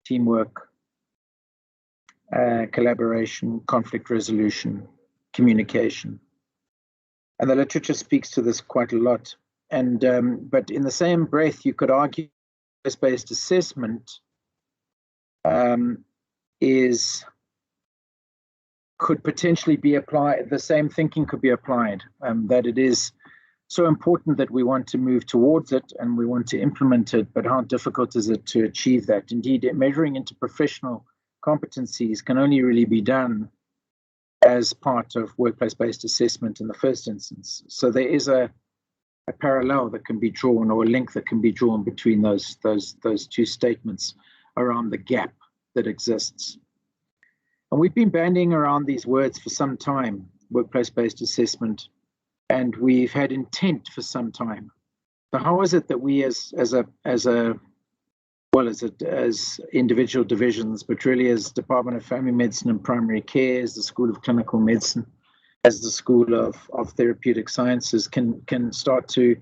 teamwork, collaboration, conflict resolution, communication. And the literature speaks to this quite a lot. And but in the same breath, you could argue based assessment could potentially be applied. The same thinking could be applied, that it is so important that we want to move towards it and we want to implement it, but how difficult is it to achieve that? Indeed, measuring into professional competencies can only really be done as part of workplace-based assessment in the first instance. So there is a parallel that can be drawn, or a link that can be drawn between those two statements around the gap that exists. And we've been bandying around these words for some time, workplace-based assessment, and we've had intent for some time. So how is it that we as individual divisions, but really as Department of Family Medicine and Primary Care, as the School of Clinical Medicine, as the School of Therapeutic Sciences, can start to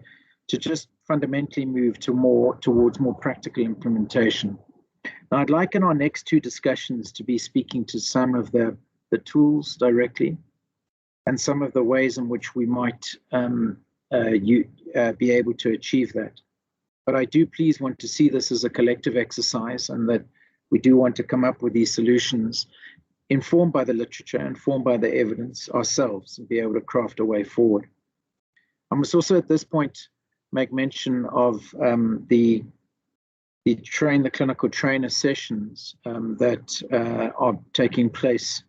just fundamentally move towards more practical implementation? Now, I'd like in our next two discussions to be speaking to some of the tools directly and some of the ways in which we might be able to achieve that. But I do please want to see this as a collective exercise, and that we do want to come up with these solutions informed by the literature, informed by the evidence ourselves, and be able to craft a way forward. I must also at this point make mention of the clinical trainer sessions that are taking place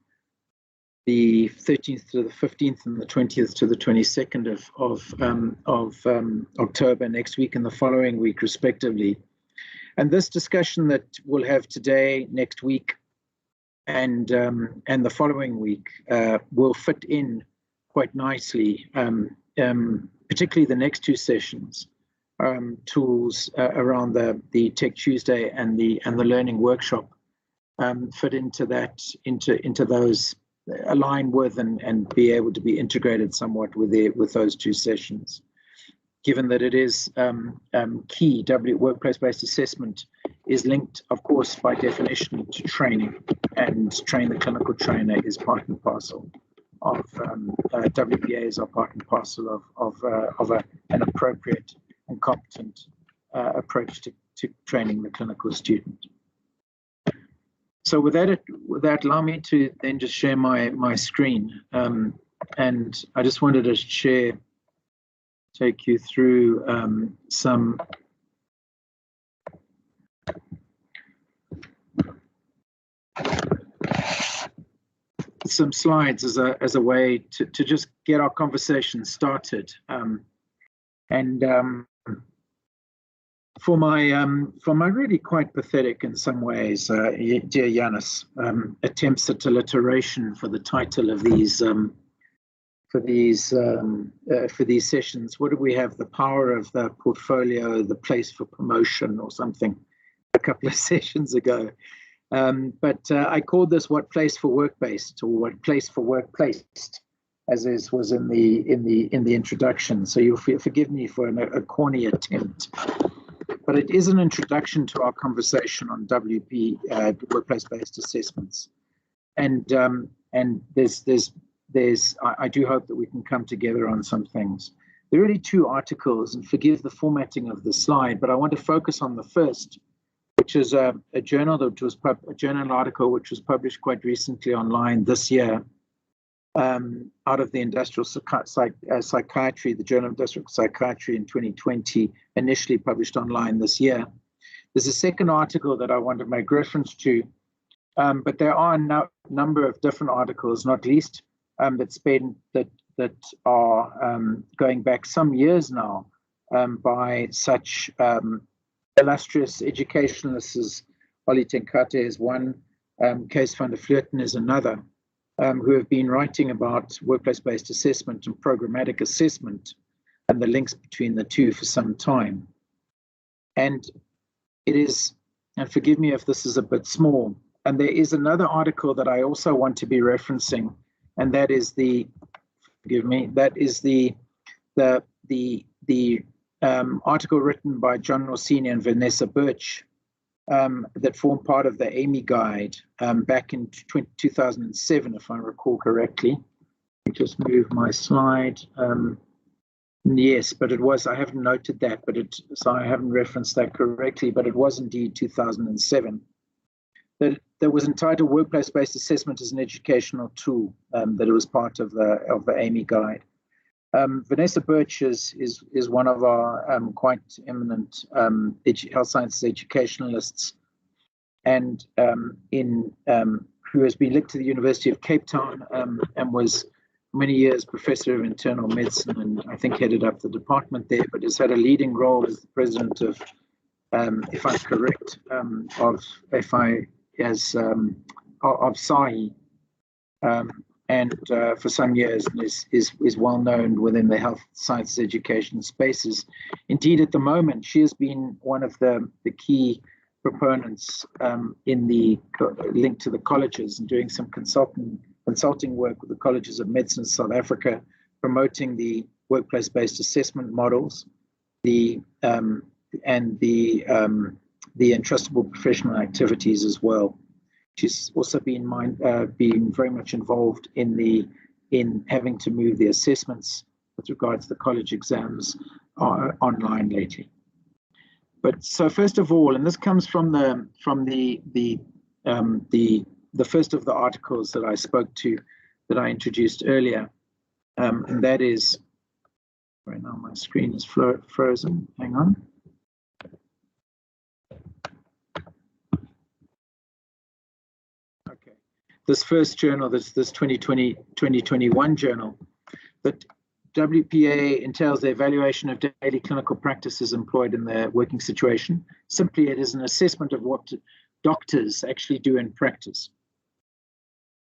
the 13th to the 15th and the 20th to the 22nd of October, next week and the following week, respectively. And this discussion that we'll have today, next week, and the following week will fit in quite nicely, particularly the next two sessions. Tools around the Tech Tuesday and the Learning Workshop fit into that, into those, align with and be able to be integrated somewhat with those two sessions. Given that it is key, workplace-based assessment is linked, of course, by definition to training, and train the clinical trainer is part and parcel of WPBAs are part and parcel of an appropriate and competent approach to training the clinical student. So with that, allow me to then just share my screen, and I just wanted to take you through some slides as a way to just get our conversation started. For my really quite pathetic in some ways, dear Yanis, attempts at alliteration for the title of these sessions. What do we have? The power of the portfolio, the place for promotion, or something, a couple of sessions ago. But I called this "What Place for Work-Based," or "What Place for Work-Placed," as was in the introduction. So you'll forgive me for a corny attempt. But it is an introduction to our conversation on workplace-based assessments, and I do hope that we can come together on some things. There are really two articles, and forgive the formatting of the slide, but I want to focus on the first, which is a journal article which was published quite recently online this year, out of the Industrial Psychiatry, the Journal of Industrial Psychiatry in 2020, initially published online this year. There's a second article that I want to make reference to, but there are a number of different articles, not least that are going back some years now, by such illustrious educationalists as Ollie Tenkate is one, Kees van der Vleuten is another, who have been writing about workplace-based assessment and programmatic assessment and the links between the two for some time. And it is, and forgive me if this is a bit small, and there is another article that I also want to be referencing, and that is the article written by John Orsini and Vanessa Birch that formed part of the AMI guide back in 2007, if I recall correctly. Let me just move my slide. Yes, but it was, I haven't noted that, so I haven't referenced that correctly, but it was indeed 2007. That was entitled Workplace-Based Assessment as an Educational Tool, that it was part of the AMI guide. Vanessa Birch is one of our quite eminent health sciences educationalists, and who has been linked to the University of Cape Town and was many years professor of internal medicine, and I think headed up the department there, but has had a leading role as the president of, if I'm correct, of SAHI, and for some years is well known within the health sciences education spaces. Indeed, at the moment, she has been one of the key proponents in the link to the colleges and doing some consulting work with the colleges of medicine in South Africa, promoting the workplace-based assessment models, and the entrustable professional activities as well. She's also been very much involved in having to move the assessments with regards to the college exams online lately. But so first of all, and this comes from the first of the articles that I spoke to, that I introduced earlier, and that is, right now my screen is frozen. Hang on. Okay, this first journal, this 2021 journal, that WPA entails the evaluation of daily clinical practices employed in their working situation. Simply, it is an assessment of what doctors actually do in practice.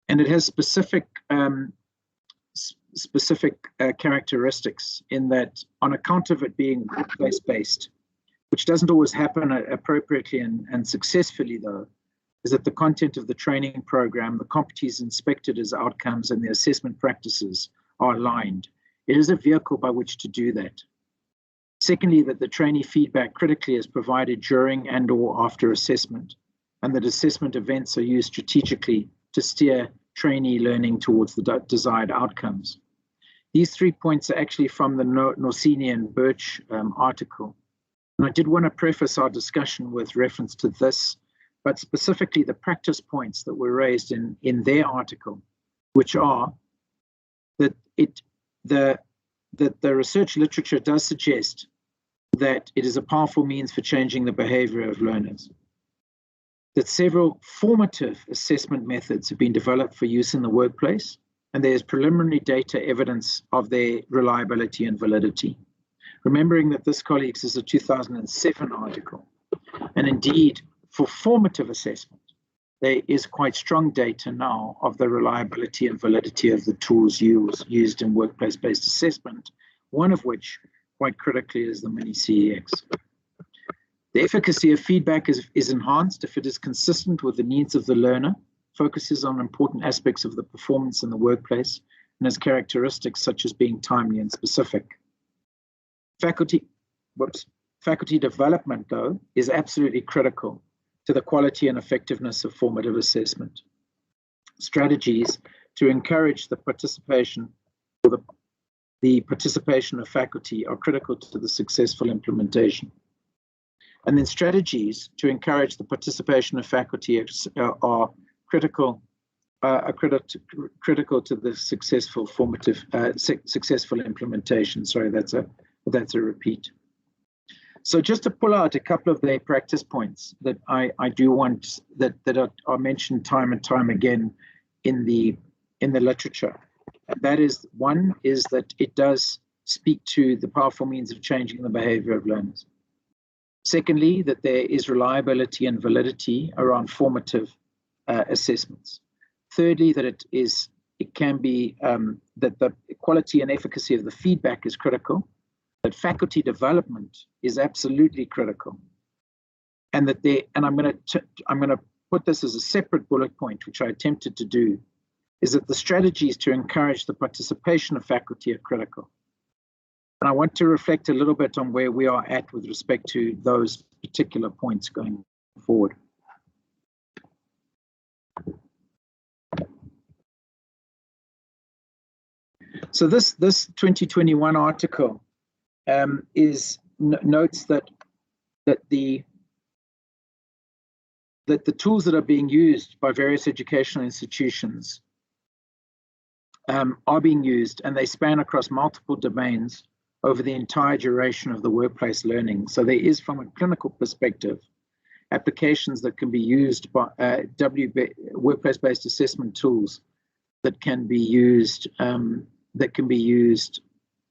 And it has specific characteristics in that, on account of it being workplace-based, which doesn't always happen appropriately and successfully though, is that the content of the training program, the competencies inspected as outcomes, and the assessment practices are aligned. It is a vehicle by which to do that. Secondly, that the trainee feedback critically is provided during and/or after assessment, and that assessment events are used strategically to steer trainee learning towards the desired outcomes. These 3 points are actually from the Norsini and Birch article. And I did want to preface our discussion with reference to this, but specifically the practice points that were raised in their article, which are that the research literature does suggest that it is a powerful means for changing the behavior of learners, that several formative assessment methods have been developed for use in the workplace, and there is preliminary data evidence of their reliability and validity. Remembering that this, colleagues, is a 2007 article, and indeed for formative assessment, there is quite strong data now of the reliability and validity of the tools used in workplace-based assessment, one of which, quite critically, is the Mini-CEX. The efficacy of feedback is enhanced if it is consistent with the needs of the learner, focuses on important aspects of the performance in the workplace, and has characteristics such as being timely and specific. Faculty development, though, is absolutely critical to the quality and effectiveness of formative assessment. Strategies to encourage the participation of faculty are critical to the successful implementation. And then strategies to encourage the participation of faculty are critical to the successful implementation. Sorry, that's a repeat. So just to pull out a couple of their practice points that I do want that are mentioned time and time again in the literature. And that is, one is that it does speak to the powerful means of changing the behavior of learners. Secondly, that there is reliability and validity around formative assessments. Thirdly, that that the quality and efficacy of the feedback is critical, that faculty development is absolutely critical, and I'm going to put this as a separate bullet point, which I attempted to do, is that the strategies to encourage the participation of faculty are critical. And I want to reflect a little bit on where we are at with respect to those particular points going forward. So this 2021 article notes that the tools that are being used by various educational institutions are being used, and they span across multiple domains over the entire duration of the workplace learning. So there is, from a clinical perspective, applications that can be used by workplace-based assessment tools that can be used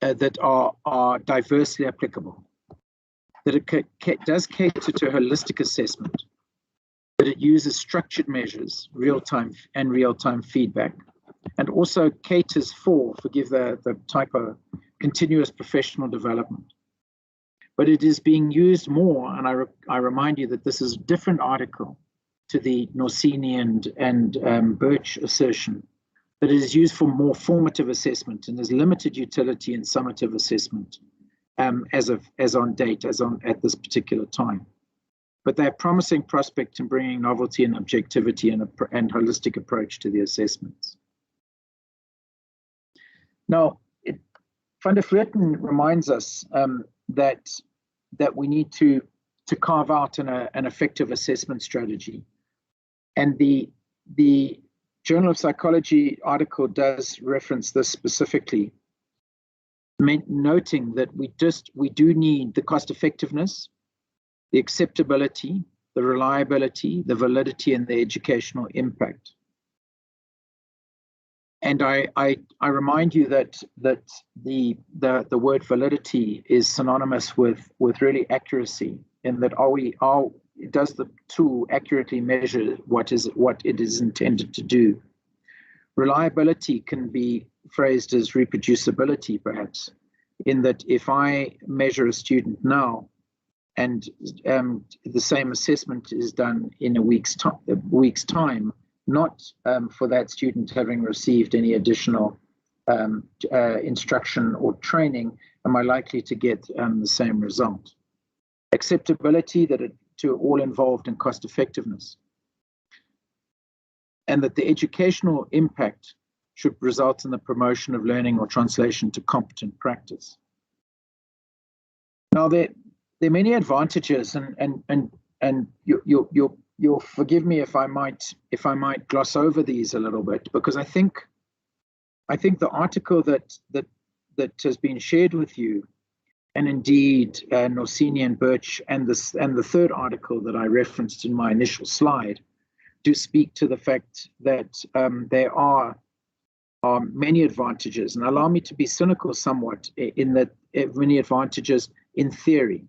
that are diversely applicable. That it does cater to holistic assessment. That it uses structured measures, real-time feedback, and also caters for, forgive the typo, continuous professional development. But it is being used more, and I remind you that this is a different article to the Norsini and Birch assertion, that it is used for more formative assessment and has limited utility in summative assessment as on at this particular time. But they're promising prospect in bringing novelty and objectivity and holistic approach to the assessments. Now, Van der Vleuten reminds us that we need to carve out an effective assessment strategy. And the Journal of Psychology article does reference this specifically, noting that we do need the cost effectiveness, the acceptability, the reliability, the validity, and the educational impact. And I remind you that the word validity is synonymous with really accuracy, in that does the tool accurately measure what it is intended to do? Reliability can be phrased as reproducibility, perhaps, in that if I measure a student now and the same assessment is done in a week's time, not for that student having received any additional instruction or training, am I likely to get the same result? Acceptability, to all involved, in cost effectiveness, and that the educational impact should result in the promotion of learning or translation to competent practice. Now, there are many advantages, and you'll forgive me if I might gloss over these a little bit, because I think the article that has been shared with you, and indeed Norsini and Birch and the third article that I referenced in my initial slide, do speak to the fact that there are many advantages, and allow me to be cynical somewhat in that many advantages in theory.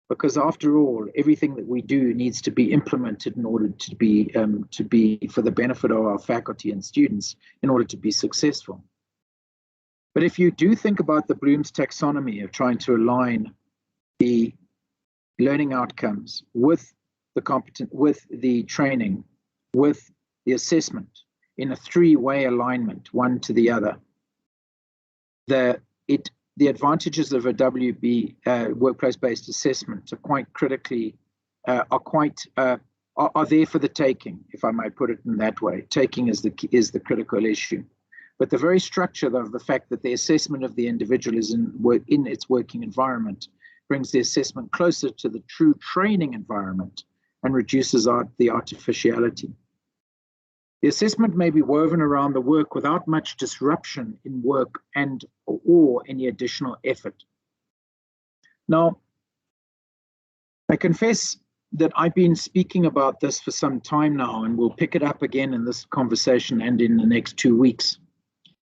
Because after all, everything that we do needs to be implemented in order to be for the benefit of our faculty and students in order to be successful. But if you do think about the Bloom's taxonomy of trying to align the learning outcomes with the training, with the assessment in a three-way alignment, one to the other, the advantages of a WB workplace-based assessment are quite critically are there for the taking, if I might put it in that way. Taking is the critical issue, but the very structure of the fact that the assessment of the individual is in its working environment brings the assessment closer to the true training environment and reduces the artificiality. The assessment may be woven around the work without much disruption in work or any additional effort. Now, I confess that I've been speaking about this for some time now, and we'll pick it up again in this conversation and in the next 2 weeks.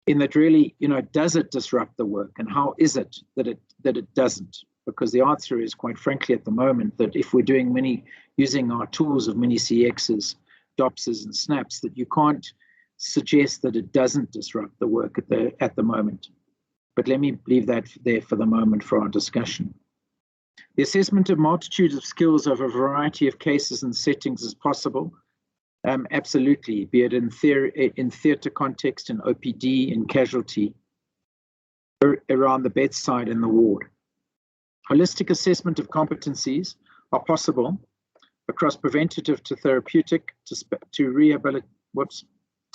In that, really, does it disrupt the work, and how is it that it doesn't? Because the answer is, quite frankly, at the moment, that if we're doing using our tools of mini CXs, DOPSs and snaps, that you can't suggest that it doesn't disrupt the work at the moment. But let me leave that there for the moment for our discussion. The assessment of multitudes of skills over a variety of cases and settings is possible. Absolutely, be it in theatre context, in OPD, in casualty, around the bedside in the ward. Holistic assessment of competencies are possible, across preventative to therapeutic to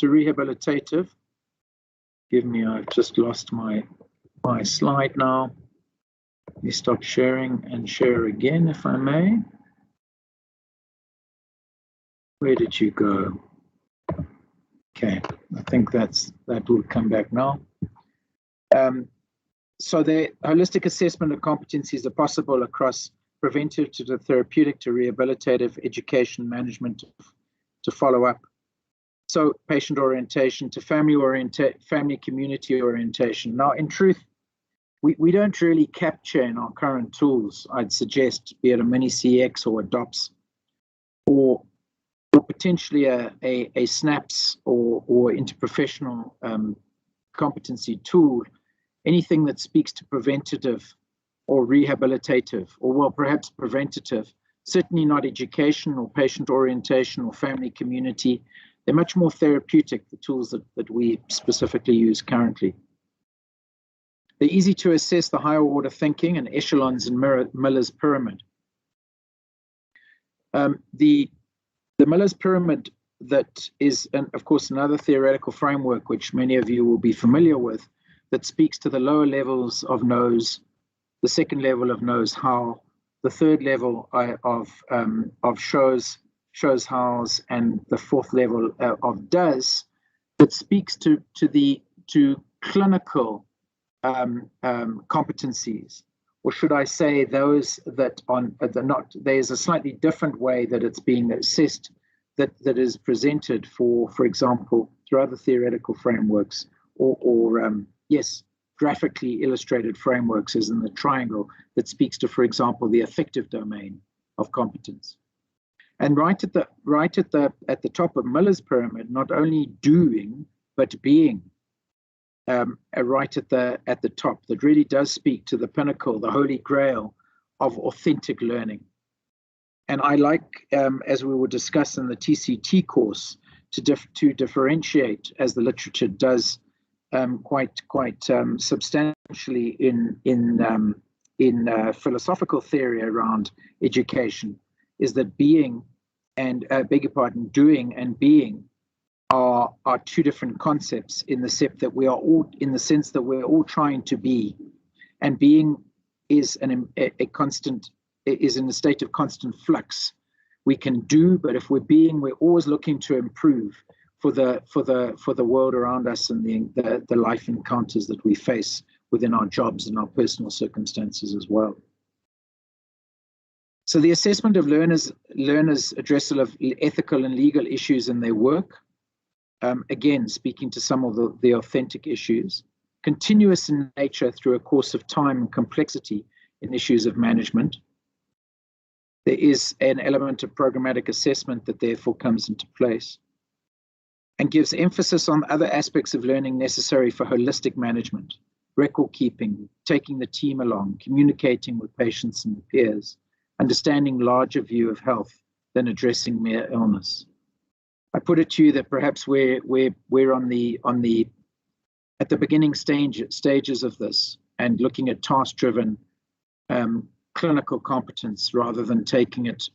rehabilitative. Give me, I've just lost my slide now. Let me stop sharing and share again, if I may. Where did you go? Okay, I think that will come back now. So the holistic assessment of competencies are possible across preventive to the therapeutic to rehabilitative, education, management to follow up. So patient orientation to family community orientation. Now, in truth, we don't really capture in our current tools, I'd suggest, be it a mini CX or a DOPS or potentially a SNAPS or interprofessional competency tool, anything that speaks to preventative or rehabilitative, or well, perhaps preventative, certainly not education or patient orientation or family community. They're much more therapeutic, the tools that we specifically use currently. They're easy to assess the higher order thinking and echelons in Miller's pyramid. The Miller's pyramid, that is, of course, another theoretical framework which many of you will be familiar with, that speaks to the lower levels of knows, the second level of knows how, the third level of shows hows, and the fourth level of does, that speaks to clinical competencies, or should I say those that there's a slightly different way that it's being assessed, that is presented for example, through other theoretical frameworks or yes, graphically illustrated frameworks, as in the triangle, that speaks to, for example, the affective domain of competence. And right at the top of Miller's pyramid, not only doing but being, right at the top, that really does speak to the pinnacle, the holy grail of authentic learning. And I like, as we will discuss in the TCT course, to differentiate, as the literature does quite substantially in philosophical theory around education, is that being and doing and being are two different concepts in the sense that we're all trying to be, and being is in a state of constant flux. We can do, but if we're being, we're always looking to improve for the world around us and the life encounters that we face within our jobs and our personal circumstances as well. So the assessment of learners' addressal of ethical and legal issues in their work, again, speaking to some of the authentic issues, continuous in nature through a course of time and complexity in issues of management. There is an element of programmatic assessment that therefore comes into place, and gives emphasis on other aspects of learning necessary for holistic management, record keeping, taking the team along, communicating with patients and peers, understanding larger view of health than addressing mere illness. I put it to you that perhaps we're at the beginning stages of this, and looking at task-driven clinical competence rather than taking it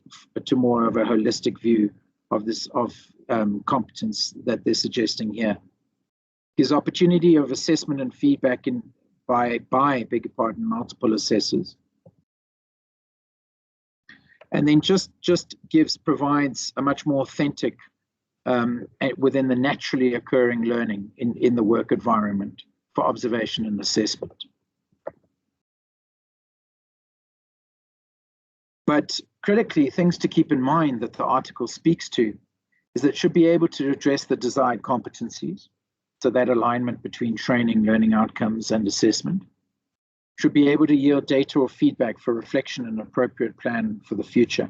to more of a holistic view of competence that they're suggesting here. Gives opportunity of assessment and feedback by multiple assessors. And then provides a much more authentic within the naturally occurring learning in the work environment for observation and assessment. But critically, things to keep in mind that the article speaks to is that it should be able to address the desired competencies, so that alignment between training, learning outcomes, and assessment. Should be able to yield data or feedback for reflection and appropriate plan for the future.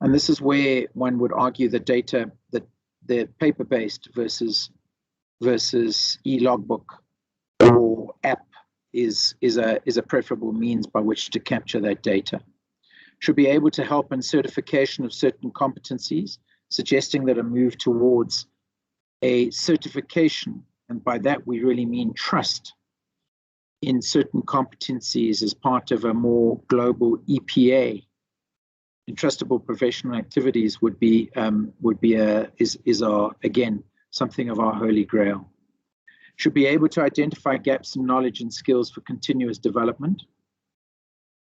And this is where one would argue that data, that the paper-based versus e-logbook or app is a preferable means by which to capture that data. Should be able to help in certification of certain competencies, suggesting that a move towards a certification, and by that we really mean trust in certain competencies as part of a more global EPA entrustable professional activities would be again something of our holy grail. Should be able to identify gaps in knowledge and skills for continuous development.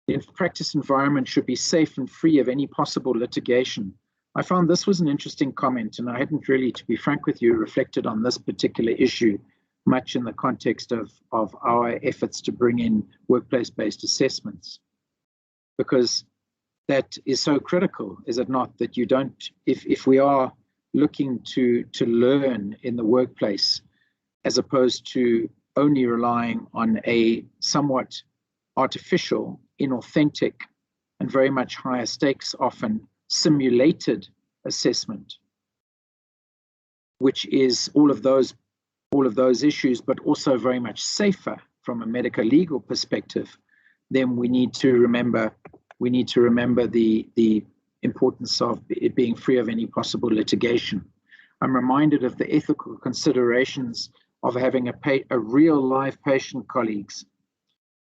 The practice environment should be safe and free of any possible litigation. I found this was an interesting comment, and I hadn't really, to be frank with you, reflected on this particular issue much in the context of our efforts to bring in workplace-based assessments, because that is so critical, is it not, that you don't, if we are looking to learn in the workplace, as opposed to only relying on a somewhat artificial, inauthentic, and very much higher stakes, often simulated assessment, which is all of those issues, but also very much safer from a medical legal perspective, then we need to remember the importance of it being free of any possible litigation. I'm reminded of the ethical considerations of having a real live patient, colleagues,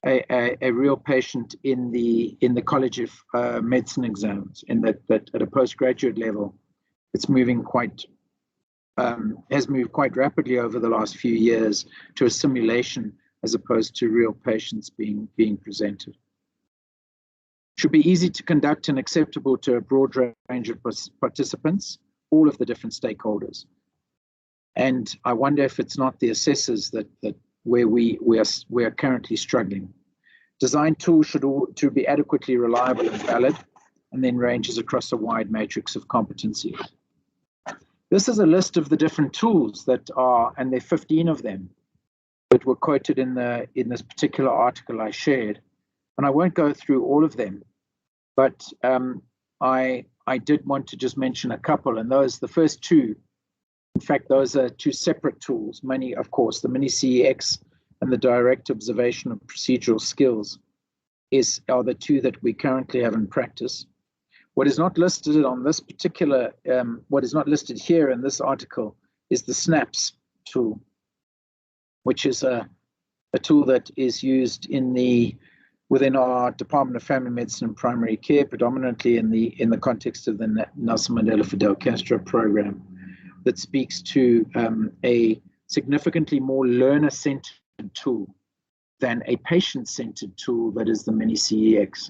a real patient in the College of Medicine exams, in that at a postgraduate level, it's moving has moved quite rapidly over the last few years to a simulation as opposed to real patients being presented. Should be easy to conduct and acceptable to a broad range of participants, all of the different stakeholders. And I wonder if it's not the assessors that where we are currently struggling. Design tools should be adequately reliable and valid, and then ranges across a wide matrix of competencies. This is a list of the different tools that are, and there are 15 of them that were quoted in this particular article I shared. And I won't go through all of them, but I did want to just mention a couple, and the first two, in fact, those are two separate tools. Of course, the Mini CEX and the direct observation of procedural skills are the two that we currently have in practice. What is not listed on this particular, what is not listed here in this article is the SNAPS tool, which is a tool that is used within our Department of Family Medicine and Primary Care, predominantly in the context of the Nelson Mandela Fidel Castro program, that speaks to a significantly more learner-centered tool than a patient-centered tool that is the Mini CEX.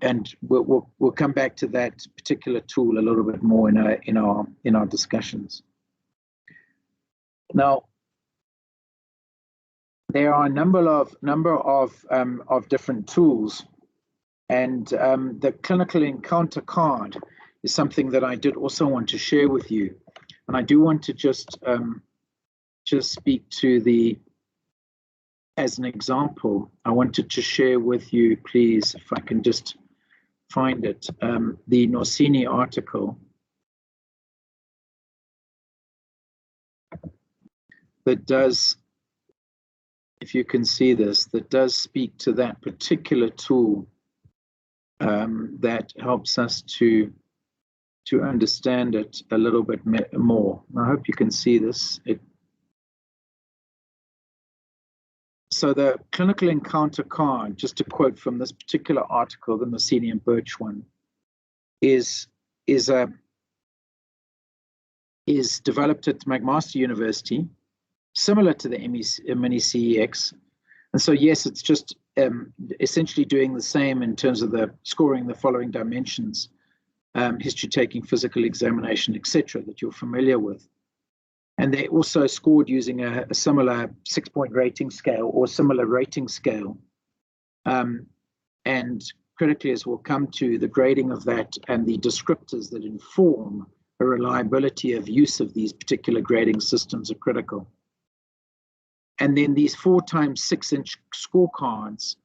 And we'll come back to that particular tool a little bit more in our discussions. Now, there are a number of different tools, and the clinical encounter card is something that I did also want to share with you, and I do want to just speak to as an example. I wanted to share with you, please, if I can just find it, the Norsini article that does, if you can see this, that does speak to that particular tool that helps us to understand it a little bit more. I hope you can see this. So the clinical encounter card, just to quote from this particular article, the Norsini and Birch one, is developed at McMaster University, similar to the Mini CEX. And so, yes, it's just essentially doing the same in terms of scoring the following dimensions, history taking, physical examination, etc., that you're familiar with. And they also scored using a similar 6-point rating scale or similar rating scale. And critically, as we'll come to, the grading of that and the descriptors that inform the reliability of use of these particular grading systems are critical. And then these 4x6-inch scorecards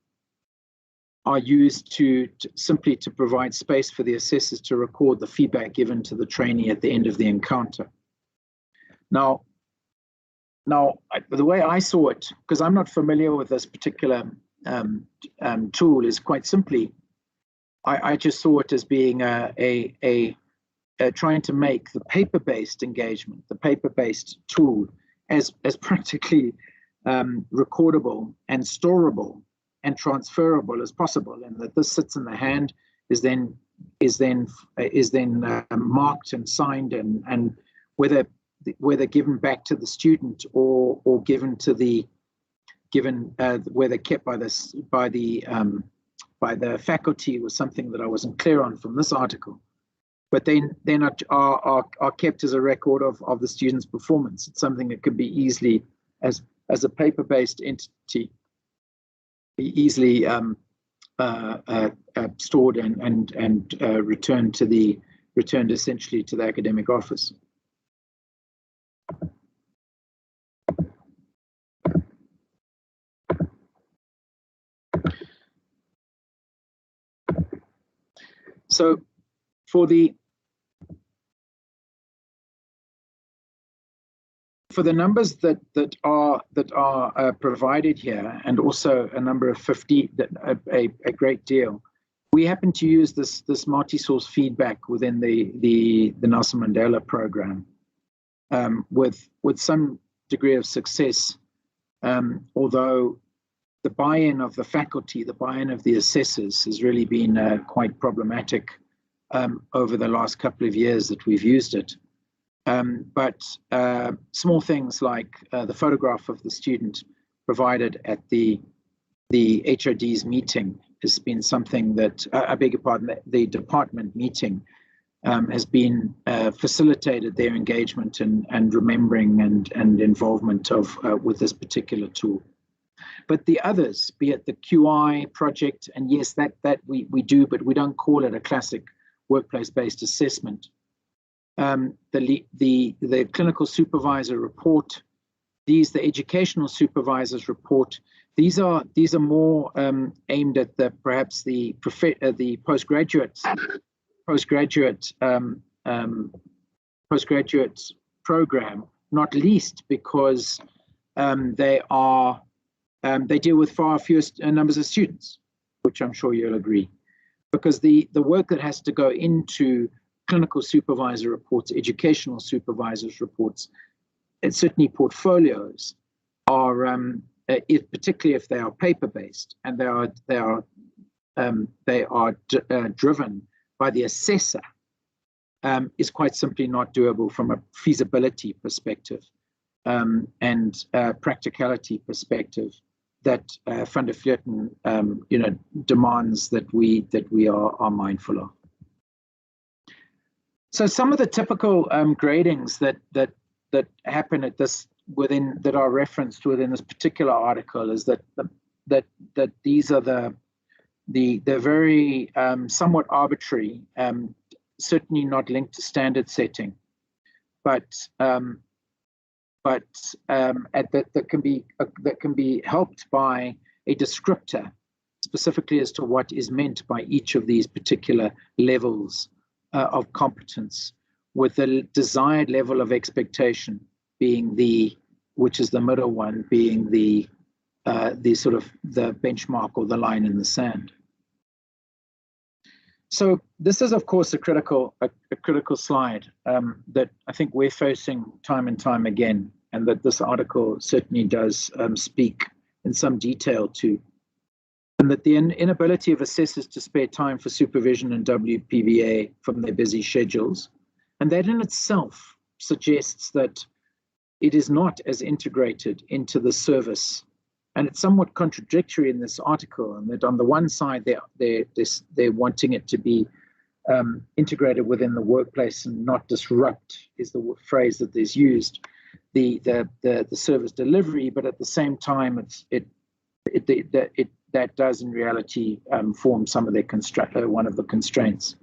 are used simply to provide space for the assessors to record the feedback given to the trainee at the end of the encounter. Now, the way I saw it, because I'm not familiar with this particular tool, is quite simply, I just saw it as being trying to make the paper-based engagement, the paper-based tool, as practically recordable and storable and transferable as possible, and that this sits in the hand, is then marked and signed, and whether given back to the student or given whether kept by the faculty was something that I wasn't clear on from this article. But then are kept as a record of the student's performance. It's something that could be easily, as a paper-based entity, be easily stored and returned essentially to the academic office. So for the numbers that are provided here, and also a number of 50, a great deal, we happen to use this multi-source feedback within the Nelson Mandela program with some degree of success, although the buy-in of the faculty, the buy-in of the assessors has really been quite problematic over the last couple of years that we've used it. But small things like the photograph of the student provided at the HOD's meeting has been something that, I beg your pardon, the department meeting has been facilitated their engagement and remembering and involvement with this particular tool. But the others, be it the QI project, and yes, that we do, but we don't call it a classic workplace-based assessment. The clinical supervisor report, the educational supervisor's report, these are more aimed at perhaps the postgraduate program, not least because they deal with far fewer numbers of students, which I'm sure you'll agree, because the work that has to go into clinical supervisor reports, educational supervisors reports, and certainly portfolios are, particularly if they are paper-based and they are driven by the assessor, is quite simply not doable from a feasibility perspective and practicality perspective that Van der Vleuten, demands that we are mindful of. So some of the typical gradings that happen at this that are referenced within this particular article is that these are the very somewhat arbitrary, certainly not linked to standard setting, but that can be helped by a descriptor specifically as to what is meant by each of these particular levels of competence, with the desired level of expectation being which is the middle one, being the sort of the benchmark or the line in the sand. So this is, of course, a critical slide that I think we're facing time and time again, and that this article certainly does speak in some detail to. And that the inability of assessors to spare time for supervision and WPBA from their busy schedules, and that in itself suggests that it is not as integrated into the service. And it's somewhat contradictory in this article, and that on the one side they're wanting it to be integrated within the workplace and not disrupt, is the phrase that is used, the service delivery, but at the same time that does in reality form some of their one of the constraints.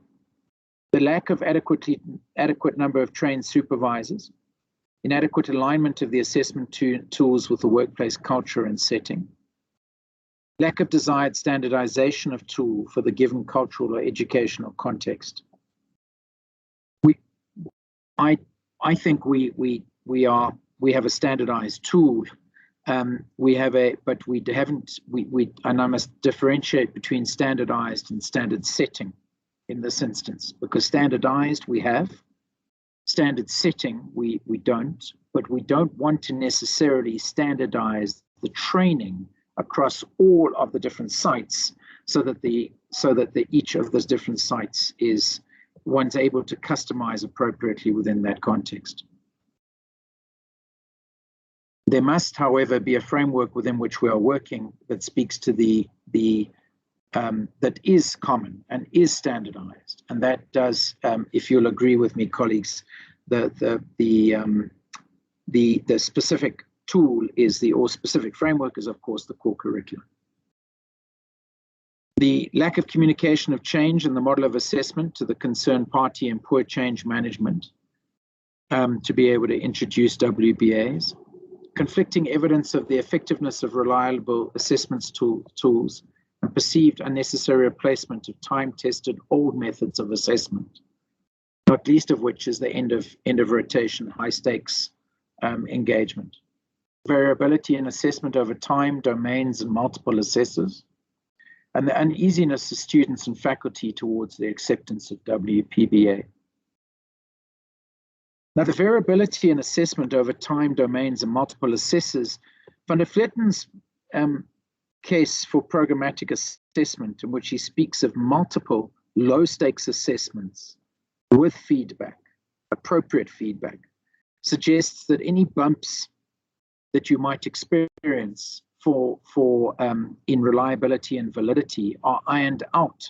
The lack of adequate number of trained supervisors, inadequate alignment of the assessment tools with the workplace culture and setting, lack of desired standardization of tool for the given cultural or educational context. I think we have a standardized tool. And I must differentiate between standardized and standard setting in this instance, because standardized we have, standard setting we don't, but we don't want to necessarily standardize the training across all of the different sites, so that each of those different sites is one's able to customize appropriately within that context. There must, however, be a framework within which we are working that speaks to that is common and is standardized, and that does, if you'll agree with me, colleagues, the specific tool is or specific framework is, of course, the core curriculum. The lack of communication of change in the model of assessment to the concerned party and poor change management to be able to introduce WPBAs. Conflicting evidence of the effectiveness of reliable assessments tools and perceived unnecessary replacement of time-tested old methods of assessment, not least of which is the end of rotation, high-stakes engagement. Variability in assessment over time, domains, and multiple assessors, and the uneasiness of students and faculty towards the acceptance of WPBA. Now, the variability in assessment over time, domains, and multiple assessors, Van der Vletten's case for programmatic assessment, in which he speaks of multiple low-stakes assessments with feedback, appropriate feedback, suggests that any bumps that you might experience in reliability and validity are ironed out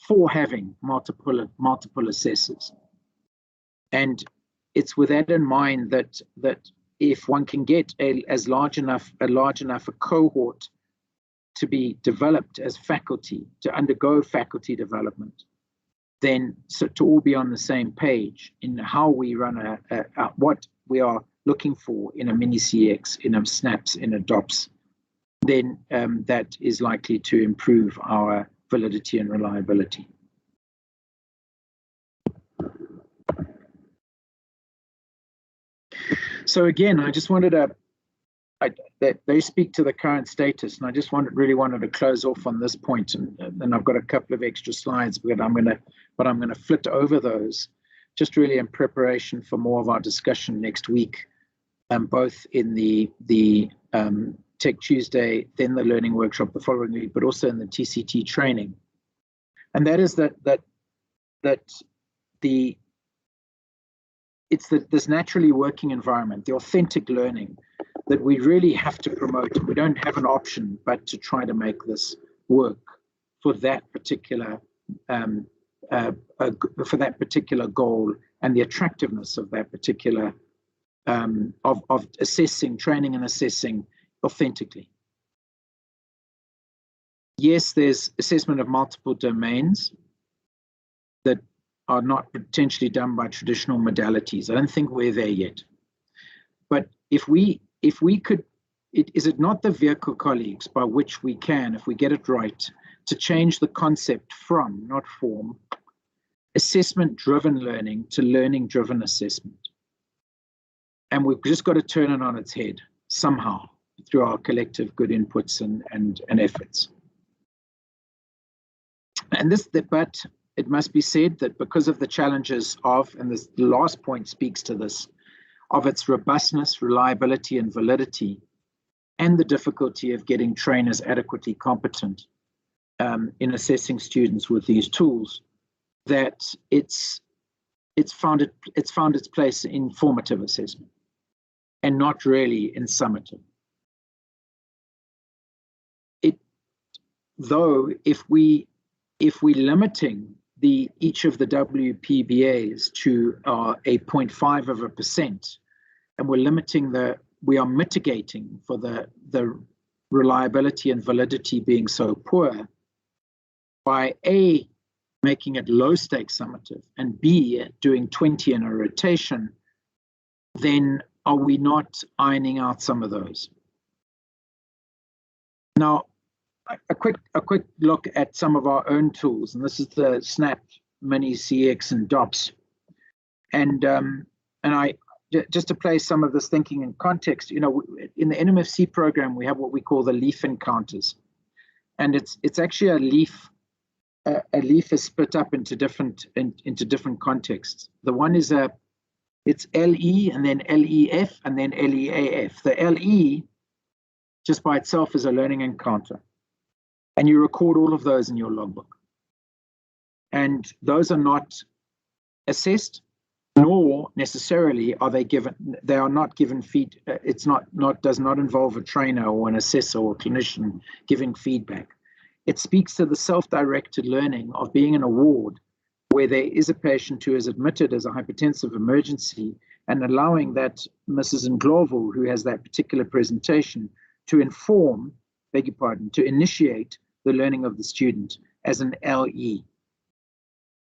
for having multiple assessors. And it's with that in mind that if one can get a large enough a cohort to be developed as faculty, to undergo faculty development, then to all be on the same page in how we run what we are looking for in a mini CX, in a SNAPS, in a DOPS, then that is likely to improve our validity and reliability. So again, I just wanted they speak to the current status, and I just really wanted to close off on this point, and I've got a couple of extra slides, but I'm gonna flit over those, just really in preparation for more of our discussion next week, both in the Tech Tuesday, then the learning workshop the following week, but also in the TCT training. And that is this naturally working environment, the authentic learning that we really have to promote. We don't have an option but to try to make this work for that particular goal and the attractiveness of that particular of assessing, training and assessing authentically. Yes, there's assessment of multiple domains that are not potentially done by traditional modalities. I don't think we're there yet. But if we could, is it not the vehicle, colleagues, by which we can, if we get it right, to change the concept from, not form, assessment-driven learning to learning-driven assessment? And we've just got to turn it on its head somehow through our collective good inputs and efforts. But it must be said that because of the challenges of, and this the last point speaks to this, of its robustness, reliability, and validity, and the difficulty of getting trainers adequately competent in assessing students with these tools, that it's found its place in formative assessment and not really in summative. Though if we're limiting each of the WPBAs to a 0.5%, and we are mitigating for the reliability and validity being so poor by A, making it low stakes summative, and B, doing 20 in a rotation, then are we not ironing out some of those? Now, a quick look at some of our own tools, and this is the SNAP, Mini CX, and DOPS, and I just to place some of this thinking in context. You know, in the NMFC program, we have what we call the leaf encounters, and it's actually a leaf. A leaf is split up into different contexts. The one is it's LE and then LEF and then LEAF. The LE just by itself is a learning encounter. And you record all of those in your logbook. And those are not assessed, nor necessarily are they given, they are not given does not involve a trainer or an assessor or clinician giving feedback. It speaks to the self-directed learning of being in a ward where there is a patient who is admitted as a hypertensive emergency, and allowing that Mrs. Ndlovu, who has that particular presentation, to inform, beg your pardon, to initiate the learning of the student as an LE.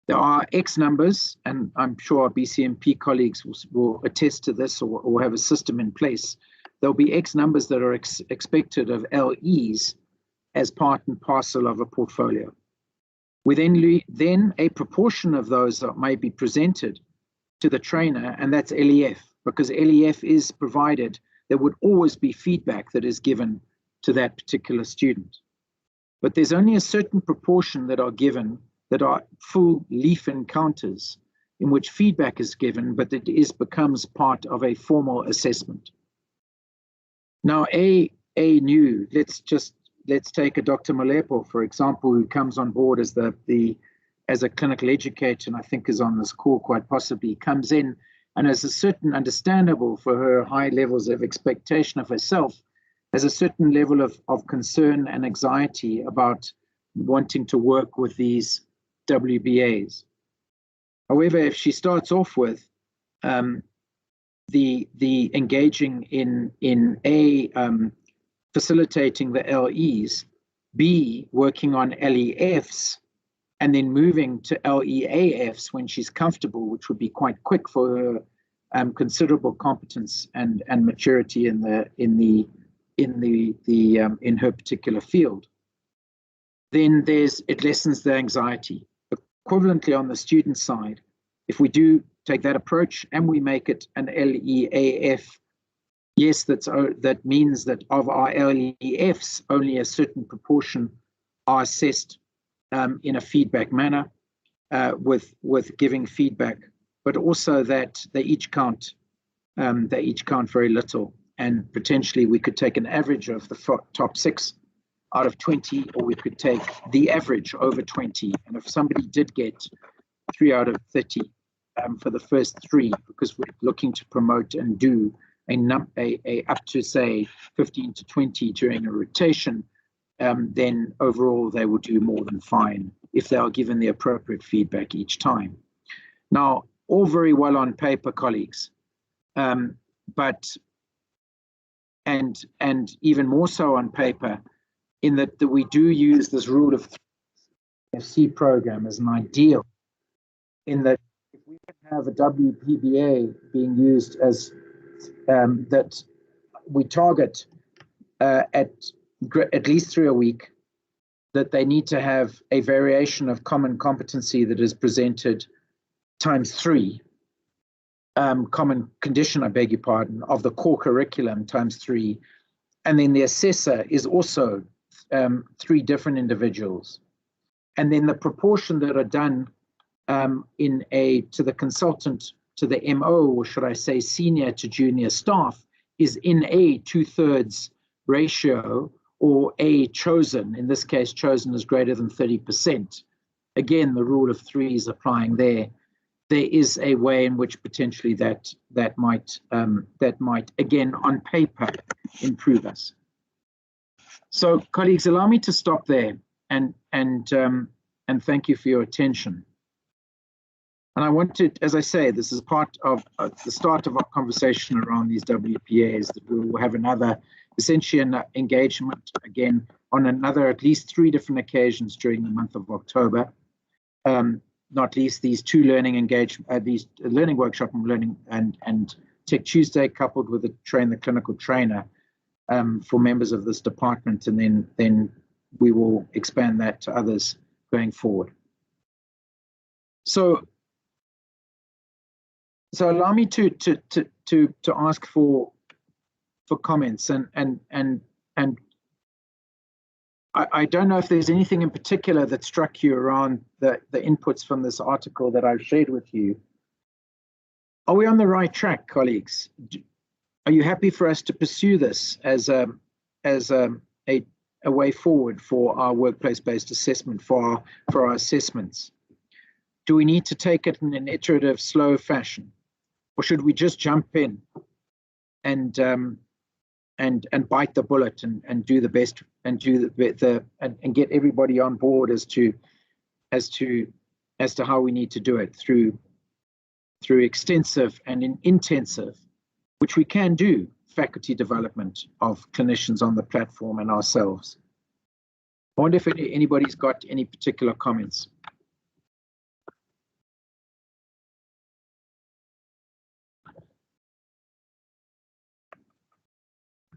There are X numbers, and I'm sure our BCMP colleagues will attest to this, or have a system in place. There'll be X numbers that are expected of LEs as part and parcel of a portfolio. We then a proportion of those may be presented to the trainer, and that's LEF, because LEF is provided. There would always be feedback that is given to that particular student. But there's only a certain proportion that are given that are full LEF encounters in which feedback is given, but it becomes part of a formal assessment. Now, let's take a Dr. Molepo, for example, who comes on board as as a clinical educator, and I think is on this call quite possibly, comes in and has a certain, understandable for her high levels of expectation of herself, has a certain level of concern and anxiety about wanting to work with these WPBAs. However, if she starts off with the engaging in facilitating the LEs, B, working on LEFs, and then moving to LEAFs when she's comfortable, which would be quite quick for her considerable competence and maturity in her particular field. Then it lessens the anxiety. Equivalently on the student side, if we do take that approach and we make it an LEAF, yes, that means that of our LEFs, only a certain proportion are assessed in a feedback manner, with giving feedback, but also that they each count very little, and potentially we could take an average of the top 6 out of 20, or we could take the average over 20. And if somebody did get 3 out of 30 for the first 3, because we're looking to promote and do a up to say 15 to 20 during a rotation, then overall they will do more than fine if they are given the appropriate feedback each time. Now, all very well on paper, colleagues, but even more so on paper, in that we do use this rule of FC program as an ideal, in that if we have a WPBA being used as that we target at least 3 a week, that they need to have a variation of common competency that is presented times 3, common condition, I beg your pardon, of the core curriculum times 3, and then the assessor is also 3 different individuals, and then the proportion that are done to the consultant, to the MO, or should I say senior to junior staff, is in a 2/3 ratio, or a chosen, in this case chosen is greater than 30%. Again, the rule of 3 is applying there. There is a way in which potentially that might again on paper improve us. So, colleagues, allow me to stop there and thank you for your attention. And I wanted, as I say, this is part of the start of our conversation around these WPAs, that we will have another, essentially an engagement again on another, at least 3 different occasions during the month of October. Not least these 2 learning engagement, these learning workshop and Tech Tuesday, coupled with train the clinical trainer for members of this department, and then we will expand that to others going forward. So allow me to ask for comments, and I don't know if there's anything in particular that struck you around the inputs from this article that I've shared with you. Are we on the right track, colleagues? Are you happy for us to pursue this as a way forward for our workplace-based assessment, for our assessments? Do we need to take it in an iterative, slow fashion, or should we just jump in and bite the bullet and do the best and do and get everybody on board as to how we need to do it through extensive and intensive, which we can do, faculty development of clinicians on the platform and ourselves. I wonder if anybody's got any particular comments.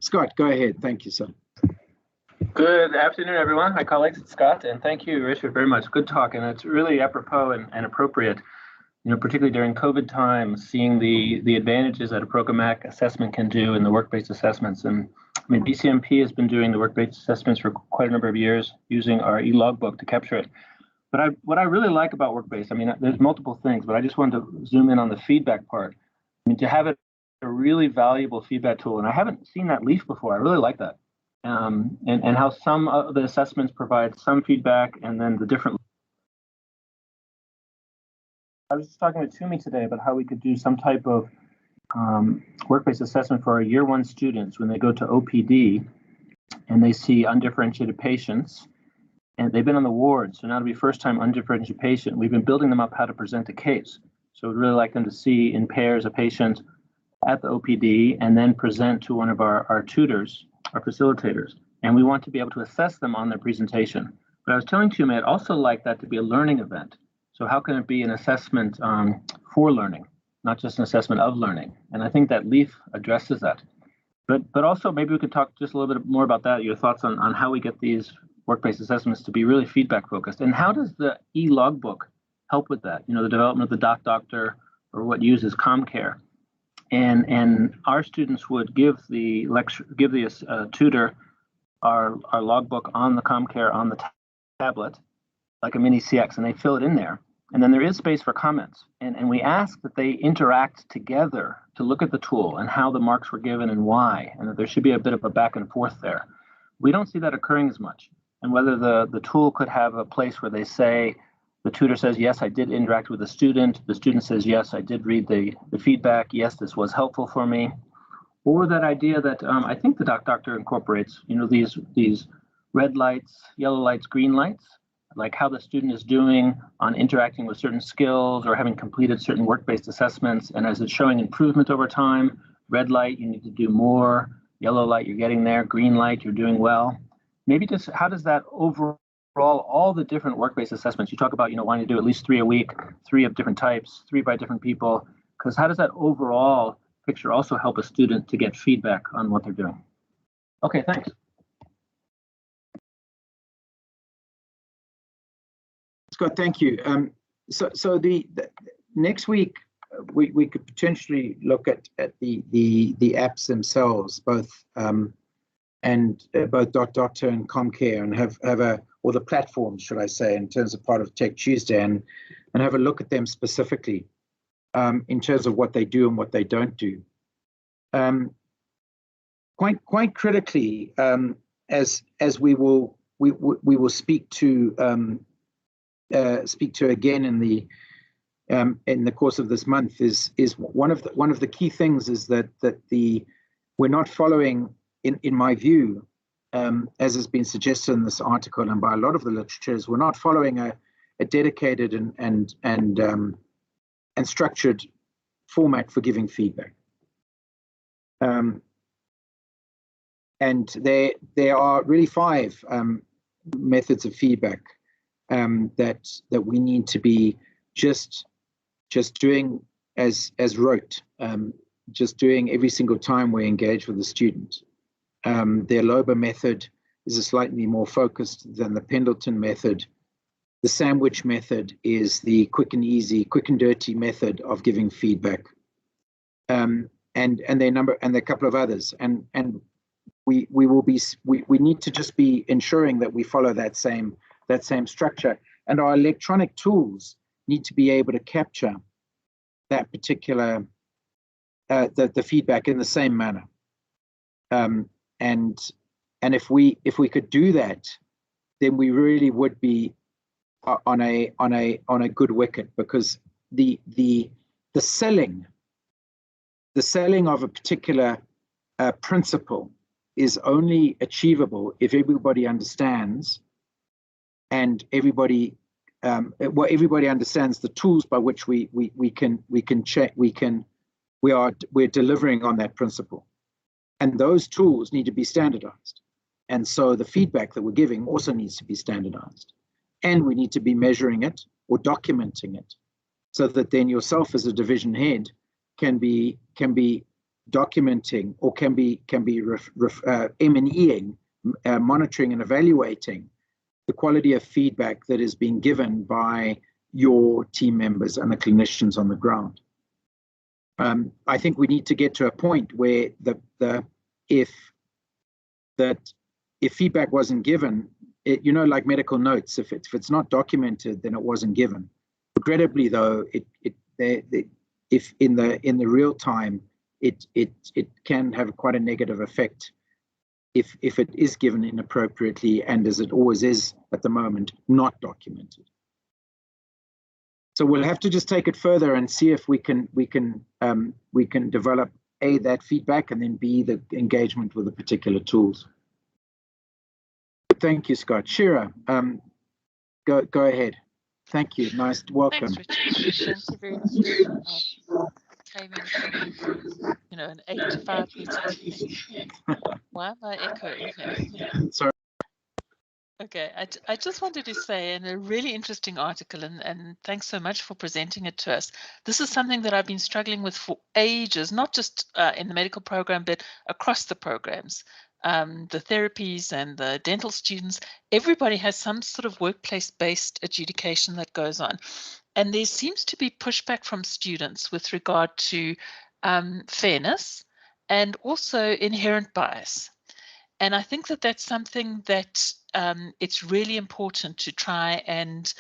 Scott, go ahead. Thank you, sir. Good afternoon, everyone. My colleagues, it's Scott, and thank you, Richard, very much. Good talk, and it's really apropos and appropriate, particularly during COVID times, seeing the advantages that a programmatic assessment can do in the work-based assessments. And I mean, DCMP has been doing the work-based assessments for quite a number of years, using our e-logbook to capture it. But what I really like about work-based, I mean, there's multiple things, but I just wanted to zoom in on the feedback part. I mean, to have it a really valuable feedback tool, and I haven't seen that leaf before. I really like that, and how some of the assessments provide some feedback, and then the different. I was just talking with Tumi today about how we could do some type of work-based assessment for our year one students when they go to OPD and they see undifferentiated patients, and they've been on the ward, so now to be first-time undifferentiated patient, we've been building them up how to present a case. So we'd really like them to see in pairs a patient at the OPD and then present to one of our tutors, our facilitators. And we want to be able to assess them on their presentation. But I was telling Tumi, I'd also like that to be a learning event. So how can it be an assessment for learning, not just an assessment of learning? And I think that LEAF addresses that. But also maybe we could talk just a little bit more about that, your thoughts on how we get these work-based assessments to be really feedback focused. And how does the e-logbook help with that? The development of the doctor, or what uses ComCare. And our students would give the tutor our logbook on the ComCare on the tablet, like a mini CX, and they fill it in there. And then there is space for comments. And we ask that they interact together to look at the tool and how the marks were given and why, and that there should be a bit of a back and forth there. We don't see that occurring as much. And whether the tool could have a place where they say, the tutor says, yes, I did interact with the student says, yes, I did read the feedback. Yes, this was helpful for me. Or that idea that I think the doctor incorporates, these red lights, yellow lights, green lights, like how the student is doing on interacting with certain skills or having completed certain work-based assessments. And as it's showing improvement over time, red light, you need to do more. Yellow light, you're getting there. Green light, you're doing well. Maybe just how does that overall, all the different work-based assessments, you talk about, wanting to do at least 3 a week, 3 of different types, 3 by different people, because how does that overall picture also help a student to get feedback on what they're doing? Okay, thanks. Scott, thank you. So the next week, we could potentially look at the apps themselves, both both Doctor and ComCare, and have or the platforms, should I say, in terms of part of Tech Tuesday, and have a look at them specifically in terms of what they do and what they don't do. Quite critically, as we will speak to again in the course of this month, is one of the key things is that we're not following, in my view, as has been suggested in this article and by a lot of the literatures, we're not following a dedicated and structured format for giving feedback. And there are really 5 methods of feedback that we need to be just doing as rote, just doing every single time we engage with the student. The Aloba method is a slightly more focused than the Pendleton method. The sandwich method is the quick and easy, quick and dirty method of giving feedback. And there are a couple of others. And we need to just be ensuring that we follow that same structure. And our electronic tools need to be able to capture that particular the feedback in the same manner. And And if we could do that, then we really would be on a good wicket, because the selling of a particular principle is only achievable if everybody understands, and everybody understands the tools by which we're delivering on that principle, and those tools need to be standardized. And so the feedback that we're giving also needs to be standardized, and we need to be measuring it or documenting it, so that then yourself as a division head can be documenting, or can be M&Eing, monitoring and evaluating the quality of feedback that is being given by your team members and the clinicians on the ground. I think we need to get to a point where if feedback wasn't given, like medical notes, if it's not documented, then it wasn't given. Regrettably, though, if in the real time, it can have quite a negative effect if it is given inappropriately, and as it always is at the moment, not documented. So we'll have to just take it further and see if we can develop A, that feedback, and then B, the engagement with the particular tools. Thank you, Scott. Shira, go ahead. Thank you. Nice. Welcome. Thanks, Richard. Thank you very much. Came in from, an 8 to 5 meeting. Why am I echoing here? Sorry. Okay, I just wanted to say, in a really interesting article, and thanks so much for presenting it to us. This is something that I've been struggling with for ages, not just in the medical program, but across the programs. The therapies and the dental students, everybody has some sort of workplace-based adjudication that goes on. And there seems to be pushback from students with regard to fairness and also inherent bias. And I think that that's something that it's really important to try and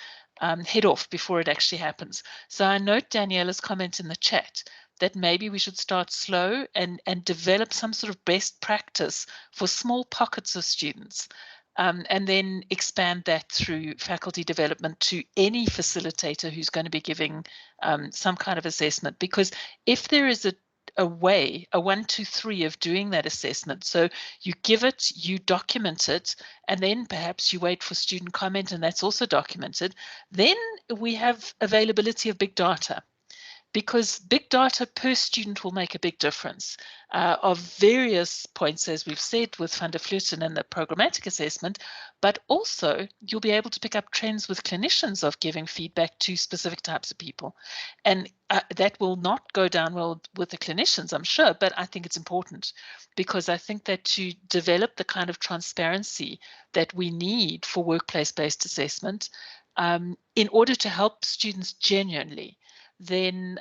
head off before it actually happens. So I note Daniela's comment in the chat that maybe we should start slow and develop some sort of best practice for small pockets of students, and then expand that through faculty development to any facilitator who's going to be giving some kind of assessment. Because if there is a way, a 1, 2, 3 of doing that assessment, so you give it, you document it, and then perhaps you wait for student comment, and that's also documented, then we have availability of big data. Because big data per student will make a big difference of various points, as we've said, with Van der Vleuten and the programmatic assessment, but also you'll be able to pick up trends with clinicians of giving feedback to specific types of people. And that will not go down well with the clinicians, I'm sure, but I think it's important, because I think that to develop the kind of transparency that we need for workplace-based assessment, in order to help students genuinely, then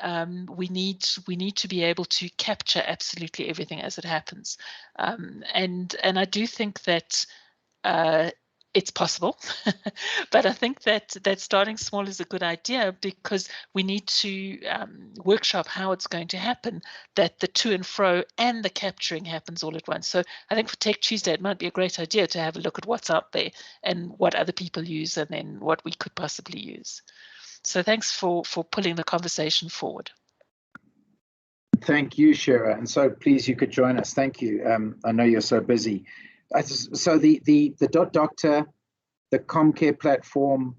we need to be able to capture absolutely everything as it happens, and I do think that it's possible, but I think that starting small is a good idea, because we need to workshop how it's going to happen, that the to and fro and the capturing happens all at once. So I think for Tech Tuesday, it might be a great idea to have a look at what's out there and what other people use, and then what we could possibly use. So thanks for pulling the conversation forward. Thank you, Shira. And so please, you could join us. Thank you. I know you're so busy. So the .doctor, the ComCare platform,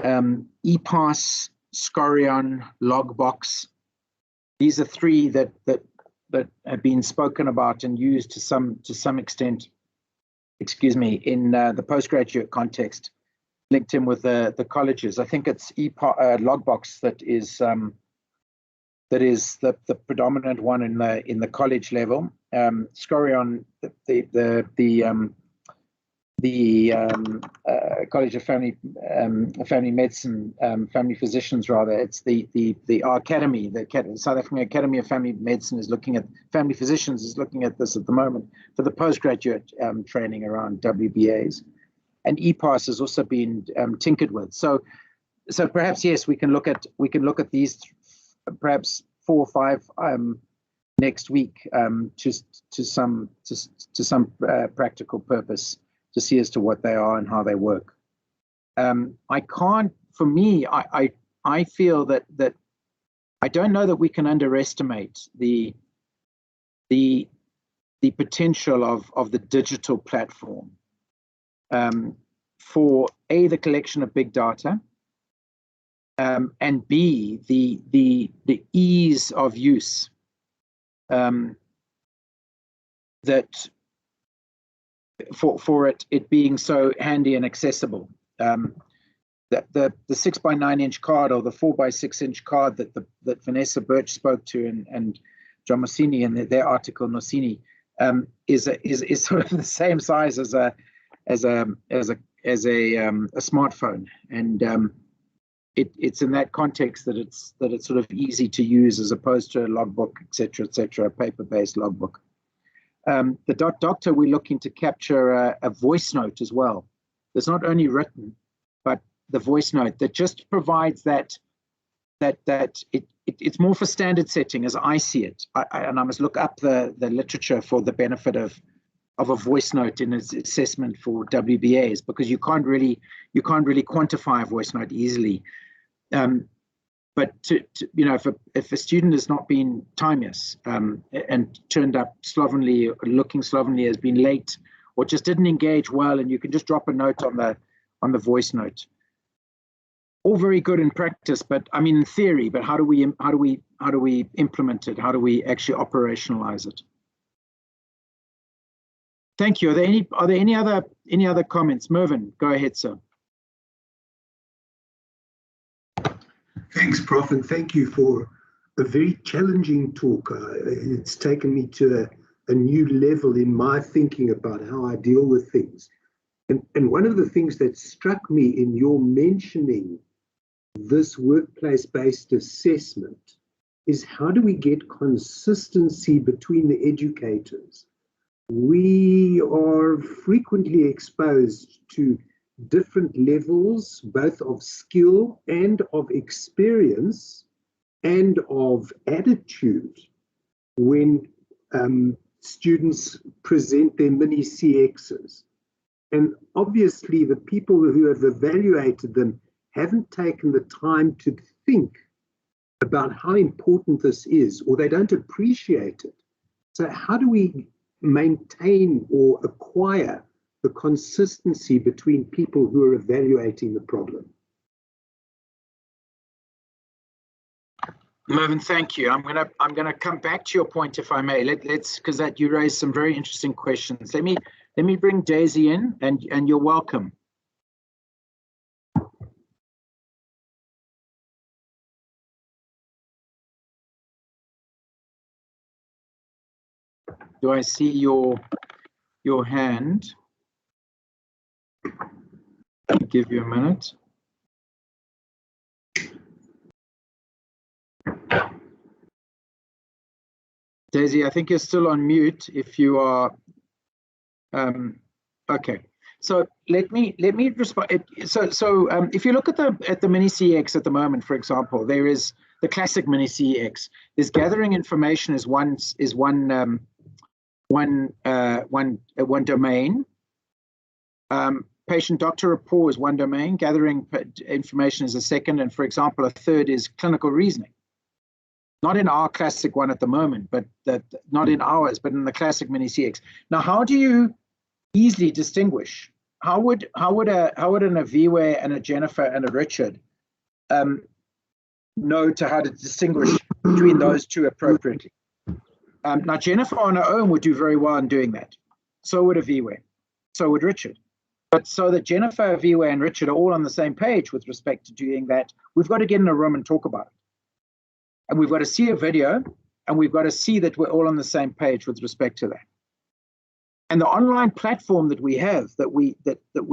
ePass, Scorion, Logbox, these are 3 that have been spoken about and used to some extent, in the postgraduate context, linked in with the colleges. I think it's Logbox that is the predominant one in the college level. Scorion, the College of Family Medicine, Family Physicians rather. It's our academy, the South African Academy of Family Medicine is looking at, Family Physicians is looking at this at the moment for the postgraduate training around WPBAs. And ePass has also been tinkered with. So perhaps yes, we can look at these perhaps 4 or 5 next week to some practical purpose to see as to what they are and how they work. I can't, for me, I feel that I don't know that we can underestimate the potential of the digital platform for A, the collection of big data, and B, the ease of use that for it being so handy and accessible. The 6x9-inch card or the 4x6-inch card that Vanessa Birch spoke to and John Mossini in their article Mossini is sort of the same size as a smartphone, and it's in that context that it's sort of easy to use as opposed to a logbook, etc., a paper-based logbook. The doctor, we're looking to capture a voice note as well. It's not only written, but the voice note that just provides that it's more for standard setting as I see it. And I must look up the literature for the benefit of a voice note in its assessment for WBAs, because you can't really quantify a voice note easily. But if a student has not been timeous and turned up slovenly, or looking slovenly, has been late, or just didn't engage well, and you can just drop a note on the voice note. All very good in practice, but I mean in theory. But how do we implement it? How do we actually operationalize it? Thank you. Are there any other comments? Mervyn, go ahead, sir. Thanks, Prof, and thank you for a very challenging talk. It's taken me to a new level in my thinking about how I deal with things. And one of the things that struck me in your mentioning this workplace-based assessment is, how do we get consistency between the educators? We are frequently exposed to different levels, both of skill and of experience and of attitude, when students present their mini CXs. And obviously the people who have evaluated them haven't taken the time to think about how important this is, or they don't appreciate it. So how do we maintain or acquire the consistency between people who are evaluating the problem? Mervyn, thank you. I'm gonna come back to your point, if I may. Let's because that you raised some very interesting questions. Let me bring Daisy in, and you're welcome. Do I see your hand? I'll give you a minute. Daisy, I think you're still on mute. If you are, okay. So let me respond. So if you look at the mini CX at the moment, for example, there is the classic mini CX. There's gathering information is one domain. Patient-doctor rapport is one domain. Gathering information is a second, and for example, a third is clinical reasoning. Not in our classic one at the moment, but not in ours, but in the classic mini CX. Now, how do you easily distinguish? How would an Aviwe and a Jennifer and a Richard know how to distinguish between those two appropriately? Now, Jennifer on her own would do very well in doing that. So would Aviwe. So would Richard. But so that Jennifer, Aviwe, and Richard are all on the same page with respect to doing that, we've got to get in a room and talk about it. And we've got to see a video, and we've got to see that we're all on the same page with respect to that. And the online platform that we have, that we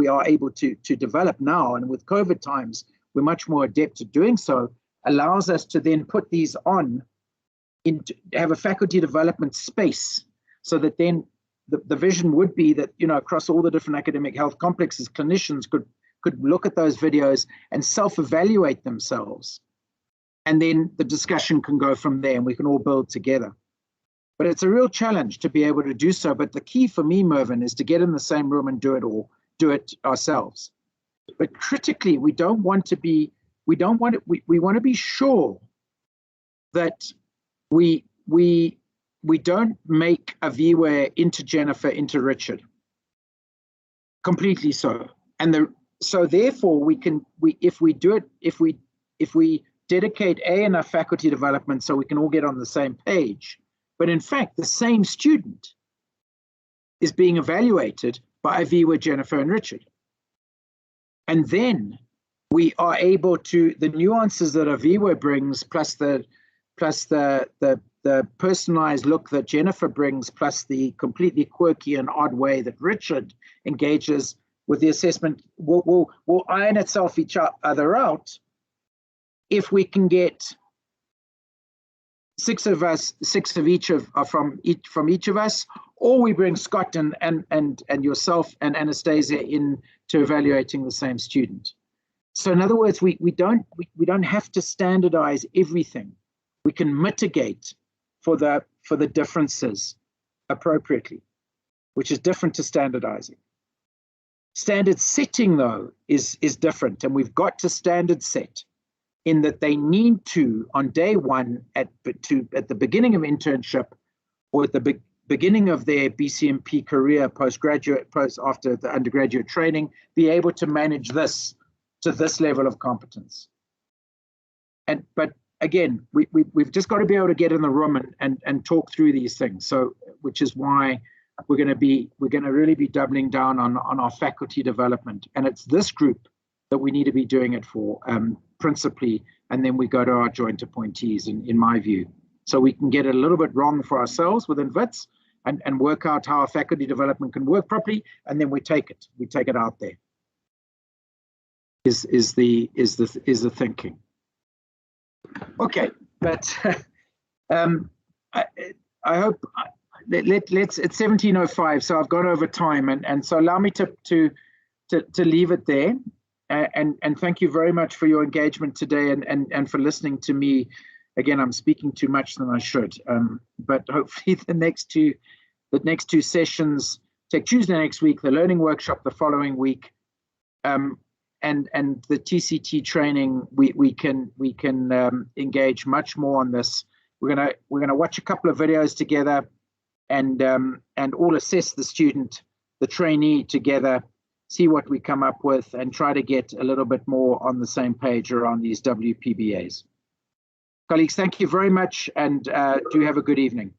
are able to develop now, and with COVID times, we're much more adept at doing so, allows us to then put these on, have a faculty development space, so that then the vision would be that, across all the different academic health complexes, clinicians could look at those videos and self-evaluate themselves. And then the discussion can go from there, and we can all build together. But it's a real challenge to be able to do so. But the key for me, Mervyn, is to get in the same room and do it ourselves. But critically, we want to be sure that we don't make Aviwe into Jennifer into Richard. Completely so. And so therefore if we dedicate enough faculty development so we can all get on the same page, but in fact the same student is being evaluated by Aviwe, Jennifer, and Richard. And then we are able to, the nuances that Aviwe brings, plus the personalized look that Jennifer brings, plus the completely quirky and odd way that Richard engages with the assessment, will iron itself each other out if we can get six of each from each of us, or we bring Scott and yourself and Anastasia in to evaluating the same student. So in other words, we don't have to standardize everything. We can mitigate for the differences appropriately, which is different to standardizing. Standard setting, though, is different, and we've got to standard set in that they need to, on day one, at the beginning of internship or at the beginning of their BCMP career, after the undergraduate training, be able to manage this to this level of competence. But again, we've just got to be able to get in the room and talk through these things. So, which is why we're going to really be doubling down on our faculty development, and it's this group that we need to be doing it for principally, and then we go to our joint appointees, in my view, so we can get it a little bit wrong for ourselves within WITS and work out how our faculty development can work properly, and then we take it out there. Is the thinking. Okay, but I hope let's. It's 17:05, so I've gone over time, and so allow me to leave it there. And thank you very much for your engagement today and for listening to me. Again, I'm speaking too much than I should, but hopefully the next two sessions, Tech Tuesday next week, the learning workshop the following week, and the TCT training, we can engage much more on this. We're gonna watch a couple of videos together, and all assess the student, the trainee together, see what we come up with, and try to get a little bit more on the same page around these WPBAs. Colleagues, thank you very much, and do have a good evening.